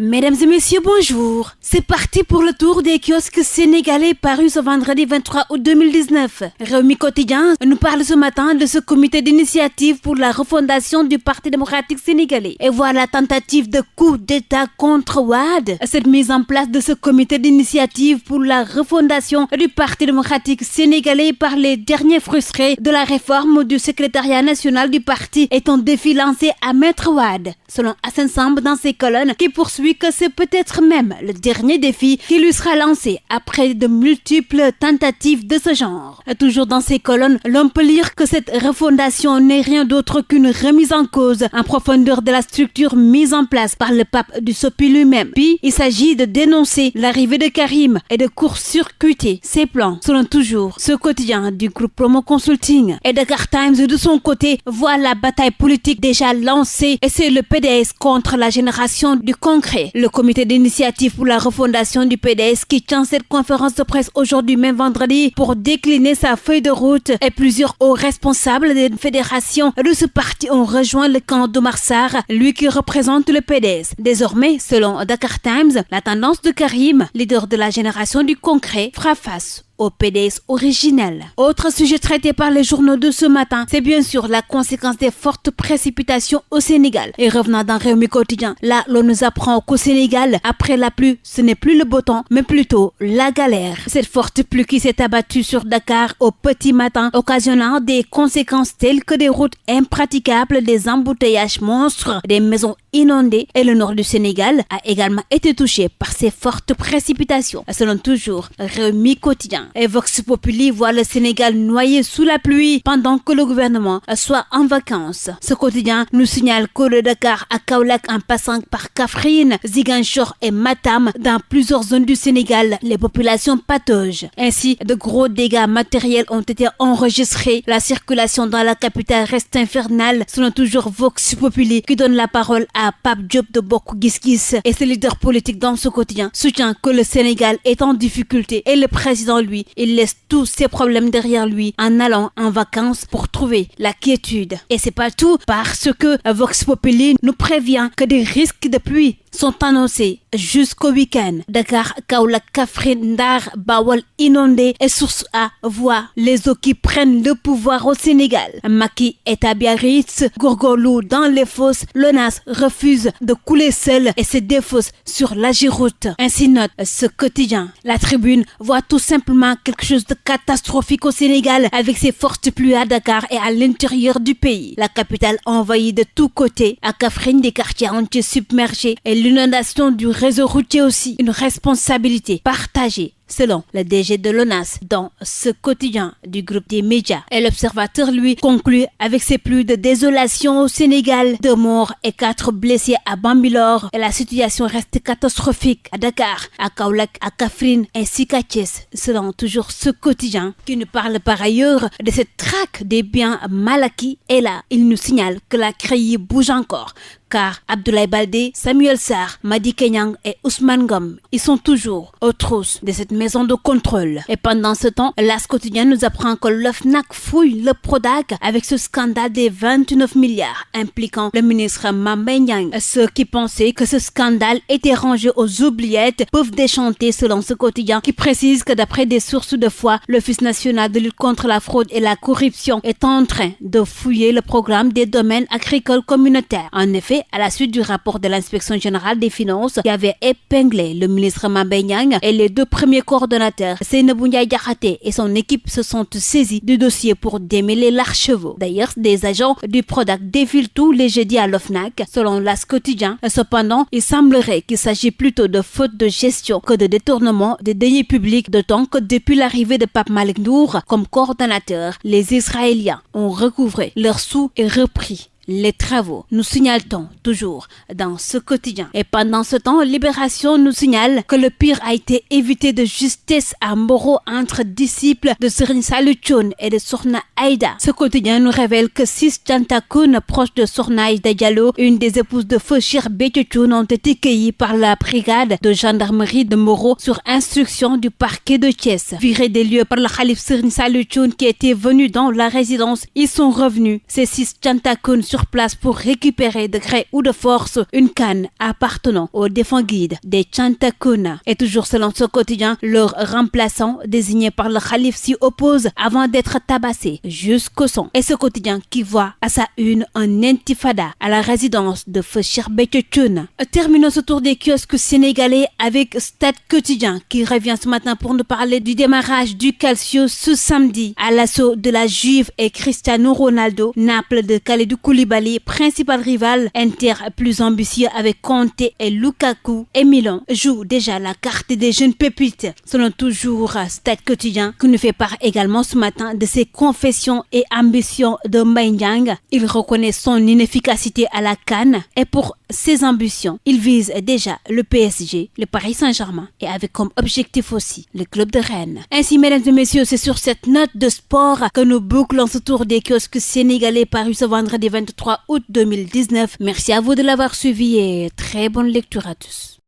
Mesdames et messieurs, bonjour. C'est parti pour le tour des kiosques sénégalais paru ce vendredi 23 août 2019. Rewmi Quotidien nous parle ce matin de ce comité d'initiative pour la refondation du Parti démocratique sénégalais. Et voilà la tentative de coup d'État contre Wade. Cette mise en place de ce comité d'initiative pour la refondation du Parti démocratique sénégalais par les derniers frustrés de la réforme du secrétariat national du parti est un défi lancé à Maître Wade. Selon Assane Samb dans ses colonnes, qui poursuit que c'est peut-être même le dernier défi qui lui sera lancé après de multiples tentatives de ce genre. Toujours dans ses colonnes, l'on peut lire que cette refondation n'est rien d'autre qu'une remise en cause en profondeur de la structure mise en place par le pape du Sopi lui-même. Puis, il s'agit de dénoncer l'arrivée de Karim et de court-circuiter ses plans. Selon toujours ce quotidien du groupe Promo Consulting, et Dakar Times de son côté voit la bataille politique déjà lancée et c'est le PDS contre la génération du concret. Le comité d'initiative pour la refondation du PDS qui tient cette conférence de presse aujourd'hui même vendredi pour décliner sa feuille de route et plusieurs hauts responsables des fédérations de ce parti ont rejoint le camp d'Omar Sarr, lui qui représente le PDS. Désormais, selon Dakar Times, la tendance de Karim, leader de la génération du concret, fera face au PDS originel. Autre sujet traité par les journaux de ce matin, c'est bien sûr la conséquence des fortes précipitations au Sénégal. Et revenant dans Rewmi Quotidien, là, l'on nous apprend qu'au Sénégal, après la pluie, ce n'est plus le beau temps, mais plutôt la galère. Cette forte pluie qui s'est abattue sur Dakar au petit matin, occasionnant des conséquences telles que des routes impraticables, des embouteillages monstres, des maisons inondées, et le nord du Sénégal a également été touché par ces fortes précipitations. Selon toujours Rewmi Quotidien. Et Vox Populi voit le Sénégal noyé sous la pluie pendant que le gouvernement soit en vacances. Ce quotidien nous signale que de Dakar à Kaolack en passant par Kaffrine, Ziguinchor et Matam, dans plusieurs zones du Sénégal, les populations pataugent. Ainsi, de gros dégâts matériels ont été enregistrés. La circulation dans la capitale reste infernale, selon toujours Vox Populi qui donne la parole à Pape Diop de Bokk Gis Gis. Et ce leader politique dans ce quotidien soutient que le Sénégal est en difficulté et le président, lui, il laisse tous ses problèmes derrière lui en allant en vacances pour trouver la quiétude. Et c'est pas tout, parce que Vox Populi nous prévient que des risques de pluie sont annoncés jusqu'au week-end. Dakar, Kaolack, Kaffrine, Ndar, Bawol inondés et Source A voit les eaux qui prennent le pouvoir au Sénégal. Macky est à Biarritz, Gourgolou dans les fosses. L'ONAS refuse de couler seul et se défausse sur la Giroute. Ainsi note ce quotidien. La Tribune voit tout simplement quelque chose de catastrophique au Sénégal avec ces fortes pluies à Dakar et à l'intérieur du pays. La capitale envahie de tous côtés. À Kaffrine, des quartiers entiers submergés et l'inondation du réseau routier aussi, une responsabilité partagée selon le DG de l'ONAS dans ce quotidien du groupe des médias. Et l'Observateur, lui, conclut avec ces pluies de désolation au Sénégal, 2 morts et 4 blessés à Bambilor. Et la situation reste catastrophique à Dakar, à Kaolack, à Kaffrine ainsi qu'à Thiès, selon toujours ce quotidien qui nous parle par ailleurs de cette traque des biens mal acquis. Et là, il nous signale que la CREI bouge encore, car Abdoulaye Baldé, Samuel Sarr, Madické Niang et Ousmane Ngom, ils sont toujours aux trousses de cette maison de contrôle. Et pendant ce temps, l'As quotidien nous apprend que l'OFNAC fouille le Prodac avec ce scandale des 29 milliards impliquant le ministre Mame Mbaye Niang. Ceux qui pensaient que ce scandale était rangé aux oubliettes peuvent déchanter selon ce quotidien qui précise que d'après des sources de foi, l'Office national de lutte contre la fraude et la corruption est en train de fouiller le programme des domaines agricoles communautaires. En effet, à la suite du rapport de l'inspection générale des finances qui avait épinglé le ministre Mame Mbaye Niang et les 2 premiers coordonnateurs, Seynabou Ndiaye Diakhaté et son équipe se sont saisis du dossier pour démêler l'archeveau. D'ailleurs, des agents du Prodac défilent tous les jeudis à l'OFNAC, selon l'As quotidien. Cependant, il semblerait qu'il s'agit plutôt de faute de gestion que de détournement des deniers publics, d'autant que depuis l'arrivée de Pape Malick Ndour comme coordonnateur, les Israéliens ont recouvré leurs sous et repris les travaux, nous signale-t-on toujours dans ce quotidien. Et pendant ce temps, Libération nous signale que le pire a été évité de justesse à Mboro entre disciples de Serigne Saliou Thioune et de Sokhna Aïda. Ce quotidien nous révèle que 6 Thiantakoun proches de Sokhna Aïda Diallo, une des épouses de feu Cheikh Béthio Thioune, ont été cueillis par la brigade de gendarmerie de Mboro sur instruction du parquet de Thiès. Virés des lieux par le khalife Serigne Saliou Thioune qui était venu dans la résidence, ils sont revenus. Ces 6 Thiantakoun sur sur place pour récupérer de gré ou de force une canne appartenant aux défunts guides des Chantakona. Et toujours selon ce quotidien, leur remplaçant désigné par le calife s'y oppose avant d'être tabassé jusqu'au sang. Et ce quotidien qui voit à sa une un intifada à la résidence de feu Cheikh Béthio Thioune. Terminons ce tour des kiosques sénégalais avec Stade Quotidien qui revient ce matin pour nous parler du démarrage du Calcio ce samedi à l'assaut de la Juve et Cristiano Ronaldo. Naples de Kalidou Koulibaly, principal rival, Inter plus ambitieux avec Conte et Lukaku, et Milan joue déjà la carte des jeunes pépites. Selon toujours Stade Quotidien qui nous fait part également ce matin de ses confessions et ambitions de Mbaye Niang. Il reconnaît son inefficacité à la CAN et pour ses ambitions, il vise déjà le PSG, le Paris Saint-Germain et avec comme objectif aussi le club de Rennes. Ainsi, mesdames et messieurs, c'est sur cette note de sport que nous bouclons ce tour des kiosques sénégalais paru ce vendredi 23 août 2019. Merci à vous de l'avoir suivi et très bonne lecture à tous.